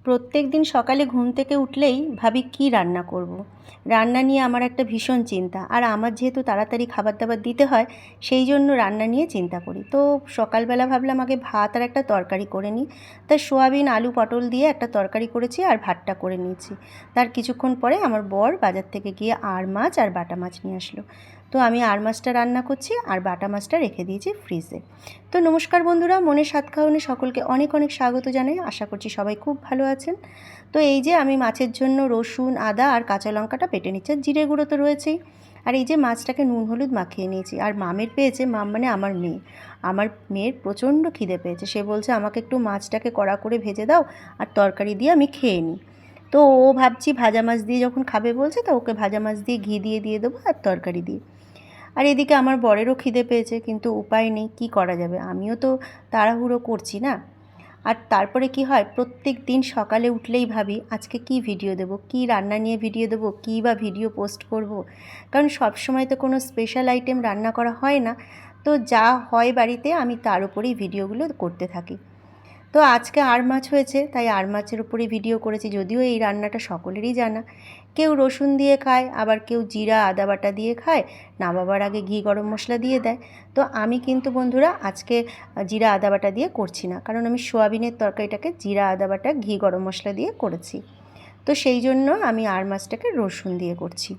প্রত্যেক দিন সকালে ঘুম থেকে উঠলেই ভাবি কী রান্না করব। রান্না নিয়ে আমার একটা ভীষণ চিন্তা, আর আমার যেহেতু তাড়াতাড়ি খাবার দাবার দিতে হয় সেই জন্য রান্না নিয়ে চিন্তা করি। তো সকালবেলা ভাবলাম আগে ভাত আর একটা তরকারি করে নিই। তাই সোয়াবিন আলু পটল দিয়ে একটা তরকারি করেছি আর ভাতটা করে নিয়েছি। তার কিছুক্ষণ পরে আমার বর বাজার থেকে গিয়ে আর মাছ আর বাটা মাছ নিয়ে আসলো। তো আমি আর মাছটা রান্না করছি আর বাটা মাছটা রেখে দিয়েছি ফ্রিজে। তো নমস্কার বন্ধুরা, মনের স্বাদ খাওয়ানে সকলকে অনেক অনেক স্বাগত জানাই। আশা করছি সবাই খুব ভালো আছেন। তো এই যে আমি মাছের জন্য রসুন আদা আর কাঁচা লঙ্কাটা বেটে নিচ্ছি, আর জিরে গুঁড়ো তো রয়েছেই। আর এই যে মাছটাকে নুন হলুদ মাখিয়ে নিয়েছি। আর মামের পেয়েছে, মাম মানে আমার মেয়ে, আমার মেয়ের প্রচণ্ড খিদে পেয়েছে। সে বলছে আমাকে একটু মাছটাকে কড়া করে ভেজে দাও আর তরকারি দিয়ে আমি খেয়ে নিই। তো ও ভাবছি ভাজা মাছ দিয়ে যখন খাবে বলছে, তো ওকে ভাজা মাছ দিয়ে ঘি দিয়ে দেবো আর তরকারি দিয়ে। আর এদিকে আমার বরেরও খিদে পেয়েছে, কিন্তু উপায় নেই, কী করা যাবে, আমিও তো তাড়াহুড়ো করছি না। আর তারপরে কি হয়, প্রত্যেক দিন সকালে উঠলেই ভাবি আজকে কি ভিডিও দেব, কি রান্না নিয়ে ভিডিও দেব, কী বা ভিডিও পোস্ট করব। কারণ সব সময় তো কোনো স্পেশাল আইটেম রান্না করা হয় না। তো যা হয় বাড়িতে আমি তার উপরেই ভিডিওগুলো করতে থাকি। তো আজকে আর মাছ হয়েছে, তাই আর মাছের উপরে ভিডিও করেছি। যদিও এই রান্নাটা সকলেরই জানা, কেউ রসুন দিয়ে খায়, আবার কেউ জিরা আদা বাটা দিয়ে খায়, নামাবার আগে ঘি গরম মশলা দিয়ে দেয়। তো আমি কিন্তু বন্ধুরা আজকে জিরা আদা বাটা দিয়ে করছি না, কারণ আমি সোয়াবিনের তরকারিটাকে জিরা আদা বাটা ঘি গরম মশলা দিয়ে করেছি। তো সেই জন্য আমি আর মাছটাকে রসুন দিয়ে করছি।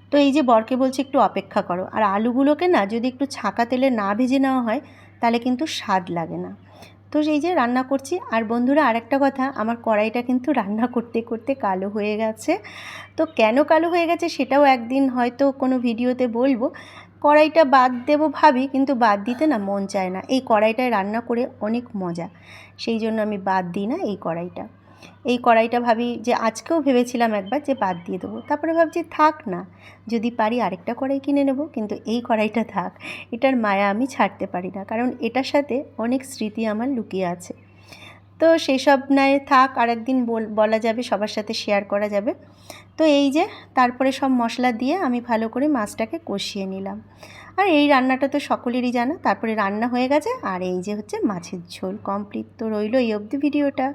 তো এই যে বরকে বলছি একটু অপেক্ষা করো, আর আলুগুলোকে না যদি একটু ছাঁকা তেলে না ভেজে নেওয়া হয় তাহলে কিন্তু স্বাদ লাগে না। তো এই যে রান্না করছি। আর বন্ধুরা আরেকটা কথা, আমার কড়াইটা কিন্তু রান্না করতে করতে কালো হয়ে গেছে। তো কেন কালো হয়ে গেছে সেটাও একদিন হয়তো কোনো ভিডিওতে বলবো। কড়াইটা বাদ দেবো ভাবি, কিন্তু বাদ দিতে না মন চায় না। এই কড়াইটায় রান্না করে অনেক মজা, সেই জন্য আমি বাদ দিই না এই কড়াইটা ভাবি যে আজকেও ভেবেছিলাম একবার যে বাদ দিয়ে দেবো, তারপরে ভাবছি থাক না, যদি পারি আরেকটা কড়াই কিনে নেব, কিন্তু এই কড়াইটা থাক। এটার মায়া আমি ছাড়তে পারি না, কারণ এটার সাথে অনেক স্মৃতি আমার লুকিয়ে আছে। তো সেই সব নয় থাক, আরেকদিন বলা যাবে, সবার সাথে শেয়ার করা যাবে। তো এই যে তারপরে সব মশলা দিয়ে আমি ভালো করে মাছটাকে কষিয়ে নিলাম। আর এই রান্নাটা তো সকলেরই জানা। তারপরে রান্না হয়ে গেছে, আর এই যে হচ্ছে মাছের ঝোল কমপ্লিট। তো রইল এই অবধি ভিডিওটা।